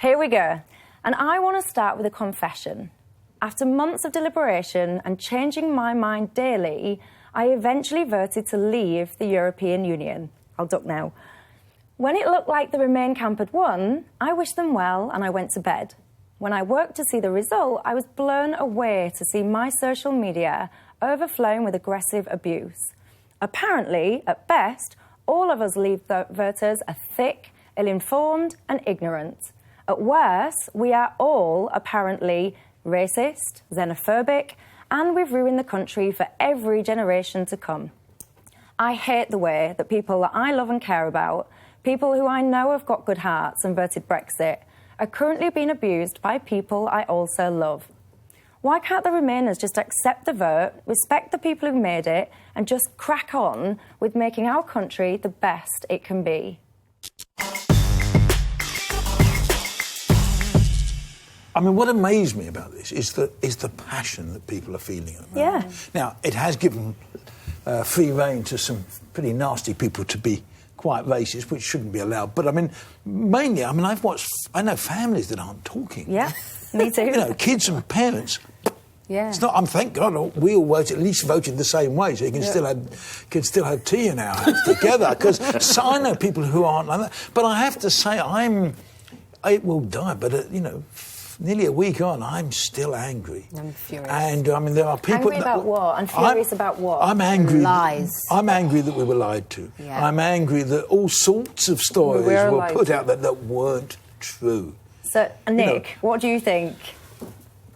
Here we go. And I want to start with a confession. After months of deliberation and changing my mind daily, I eventually voted to leave the European Union. I'll duck now. When it looked like the Remain camp had won, I wished them well and I went to bed. When I woke to see the result, I was blown away to see my social media overflowing with aggressive abuse. Apparently, at best, all of us Leave voters are thick, ill-informed and ignorant. At worst, we are all apparently racist, xenophobic, and we've ruined the country for every generation to come. I hate the way that people that I love and care about, people who I know have got good hearts and voted Brexit, are currently being abused by people I also love. Why can't the Remainers just accept the vote, respect the people who made it, and just crack on with making our country the best it can be? I mean, what amazed me about this is the passion that people are feeling at the moment. Yeah. Now, it has given free rein to some pretty nasty people to be quite racist, which shouldn't be allowed. But, I mean, mainly, I know families that aren't talking. Yeah, me too. You know, kids and parents. Yeah. It's not, thank God, we all at least voted the same way, so you can still have tea in our hands together. Because I know people who aren't like that. But I have to say, it will die, but, nearly a week on, I'm still angry. I'm furious. And, I mean, there are people... Angry about what? And furious about what? I'm angry... Lies. I'm angry that we were lied to. Yeah. I'm angry that all sorts of stories were put out that weren't true. So, Nick, what do you think?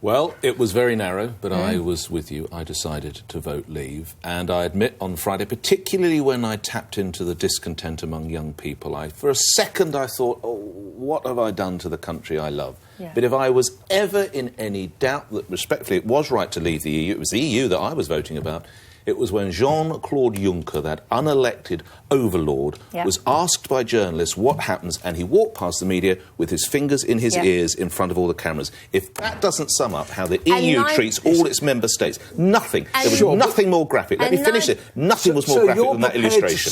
Well, it was very narrow, but I was with you. I decided to vote Leave. And I admit on Friday, particularly when I tapped into the discontent among young people, for a second I thought, oh, what have I done to the country I love? Yeah. But if I was ever in any doubt that, respectfully, it was right to leave the EU, it was the EU that I was voting about, it was when Jean-Claude Juncker, that unelected overlord, was asked by journalists what happens, and he walked past the media with his fingers in his ears in front of all the cameras. If that doesn't sum up how the EU treats all its member states, nothing. There was nothing more graphic. Let me finish it. Nothing was more graphic than that illustration.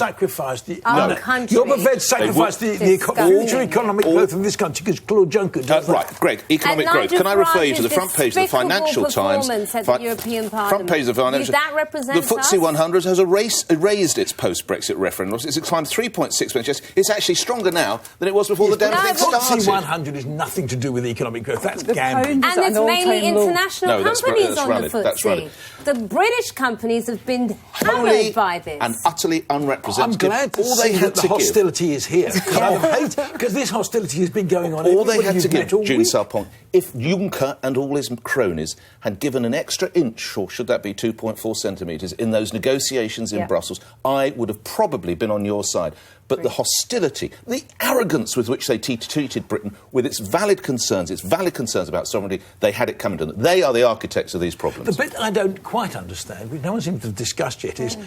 You're prepared to sacrifice the future economic growth of this country because Claude Juncker does that. Right, Greg, economic growth. Can I refer you to the front page of the Financial Times? At the European Parliament. Front page of the Financial That represents the FTSE 100 has erased its post-Brexit referendum. It's climbed 3.6%. It's actually stronger now than it was before the damn thing started. FTSE 100 has nothing to do with economic growth. That's gambling. And there's mainly international companies on the FTSE. That's right. The British companies have been hammered by this. And utterly unrepresentative. I'm glad to see that the hostility is here. Because this hostility has been going on. All they had to give, June Sarpong, if Juncker and all his cronies had given an extra inch, or should that be 2.4 centimetres, in those negotiations in Brussels, I would have probably been on your side. But the hostility, the arrogance with which they treated Britain, with its valid concerns about sovereignty, they had it coming to them. They are the architects of these problems. The bit I don't quite understand, which no one seems to have discussed yet, is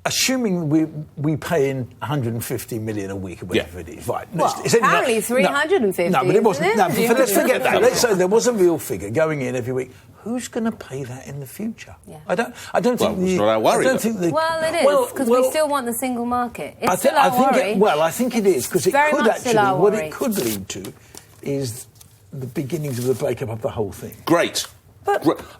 assuming we pay in 150 million a week or whatever it is. Right. Well, apparently 350. No, but it wasn't. No, let's forget that. Let's say there was a real figure going in every week. Who's going to pay that in the future? Yeah. I don't think it's not our worry. Well, it is, because we still want the single market. It's still our worry. I think it is, because it could actually, what it could lead to is the beginnings of the breakup of the whole thing. Great.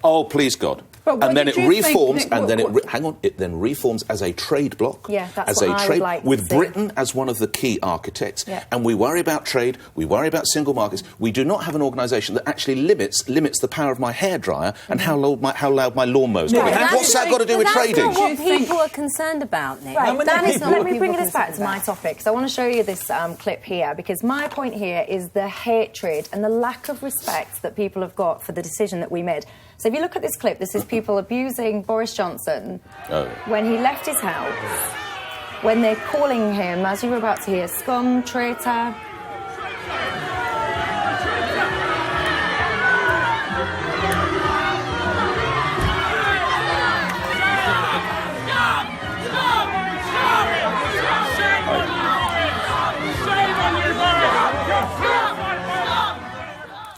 Oh, please God. And then it reforms, it then reforms as a trade bloc. Yeah, that's as what a I trade would like with to see. Britain as one of the key architects. Yeah. And we worry about trade, we worry about single markets. We do not have an organisation that actually limits the power of my hairdryer and how loud my lawnmower's going. What's that got to do with trading? That's not what people are concerned about, Nick. Right, let me bring this back to my topic, because I want to show you this clip here, because my point here is the hatred and the lack of respect that people have got for the decision that we made. So if you look at this clip, this is people abusing Boris Johnson when he left his house, when they're calling him, as you were about to hear, scum, traitor.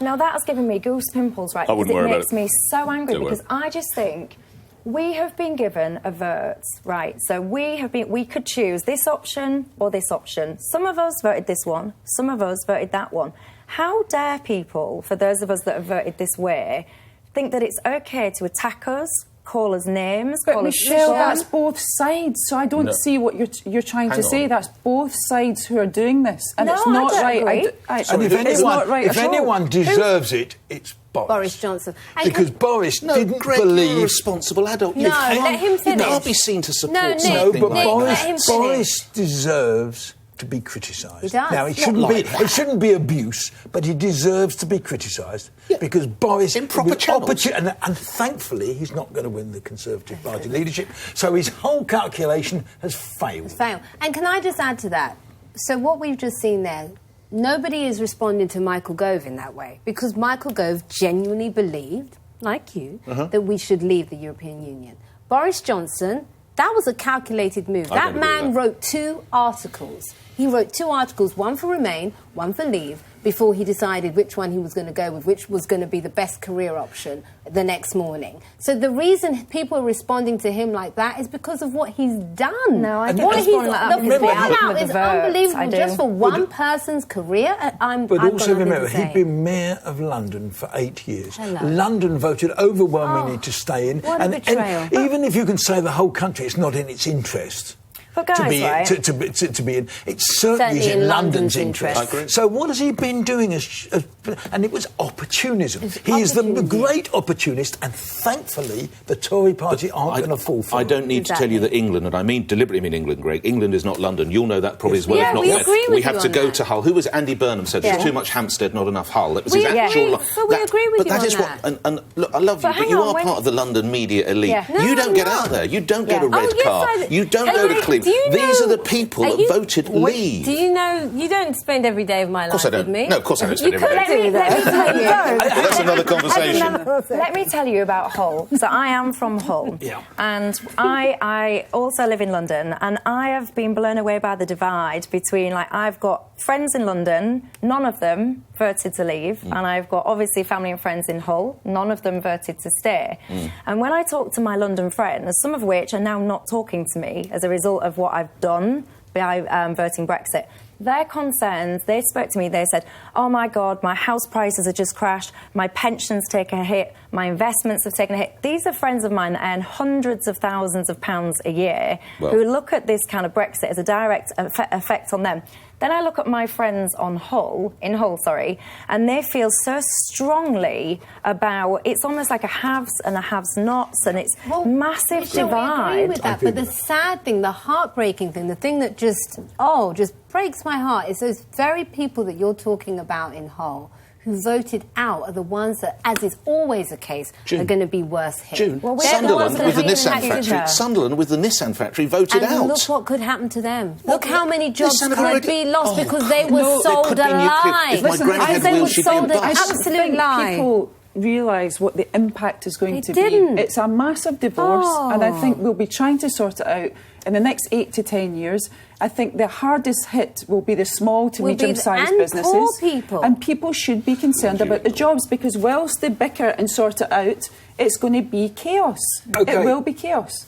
Now that has given me goose pimples, right? Because it makes me so angry, because I just think we have been given a vote, right? So we could choose this option or this option. Some of us voted this one, some of us voted that one. How dare people, for those of us that have voted this way, think that it's okay to attack us, call us names, but call Michelle, us that's both sides, so I don't see what you're trying to say. That's both sides who are doing this, and it's not right. And if anyone deserves it, it's Boris Johnson. Because Boris didn't believe... you're a responsible adult. No, let him finish. You can't be seen to support Nick, something but like that. Boris deserves to be criticised. He does. Now, it shouldn't be abuse, but he deserves to be criticised because Boris... In proper channels. And thankfully, he's not going to win the Conservative Party leadership, so his whole calculation has failed. And can I just add to that? So what we've just seen there, nobody is responding to Michael Gove in that way, because Michael Gove genuinely believed, like you, that we should leave the European Union. Boris Johnson, that was a calculated move. That man wrote 2 articles. He wrote 2 articles, one for Remain, one for Leave, before he decided which one he was going to go with, which was going to be the best career option the next morning. So the reason people are responding to him like that is because of what he's done. No, I think what he's out the fallout is unbelievable. Just for one person's career, But also remember, he'd been Mayor of London for 8 years. Hello. London voted overwhelmingly to stay in. What a betrayal. And even if you can say the whole country, it's not in its interest. But guys, to be in, it certainly is in London's interest. So what has he been doing? And it was opportunism. He is the great opportunist, and thankfully the Tory party aren't going to fall for it. I don't need to tell you that England, and I deliberately mean England, Greg. England is not London. You'll know that probably as well. Yeah, if not we agree with we you have to on go that. to Hull. Who was Andy Burnham said there's too much Hampstead, not enough Hull. That was his actual line. But we agree with you that on is that. what. And look, I love you, but you are part of the London media elite. You don't get out there. You don't go to Redcar. You don't go to Cleveland. These are the people that voted Leave. Do you know, you don't spend every day of my life with me. No, of course I don't spend every day. Let me tell you. Well, that's another conversation. Let me tell you about Hull. So I am from Hull. And I also live in London, and I have been blown away by the divide between, like, I've got friends in London, none of them voted to leave, and I've got obviously family and friends in Hull, none of them voted to stay. And when I talk to my London friends, some of which are now not talking to me as a result of what I've done by voting Brexit, their concerns, they spoke to me, they said, oh my God, my house prices have just crashed, my pension's taken a hit, my investments have taken a hit. These are friends of mine that earn hundreds of thousands of pounds a year who look at this kind of Brexit as a direct effect on them. Then I look at my friends in Hull, and they feel so strongly about, it's almost like a haves and a haves-nots, and it's massive divide. We agree with that, but the sad thing, the heartbreaking thing, the thing that just breaks my heart is those very people that you're talking about in Hull who voted out are the ones that, as is always the case, are going to be worse hit. Sunderland with the Nissan factory voted out. And look what could happen to them. Look how many jobs could be lost because they were sold a lie. If my granny had wheels, she'd be a bus. Absolute lie. People realise what the impact is going to be. It's a massive divorce, and I think we'll be trying to sort it out in the next 8 to 10 years. I think the hardest hit will be the small to medium-sized businesses. Poor people. And people should be concerned about the jobs, because whilst they bicker and sort it out, it's going to be chaos. It will be chaos.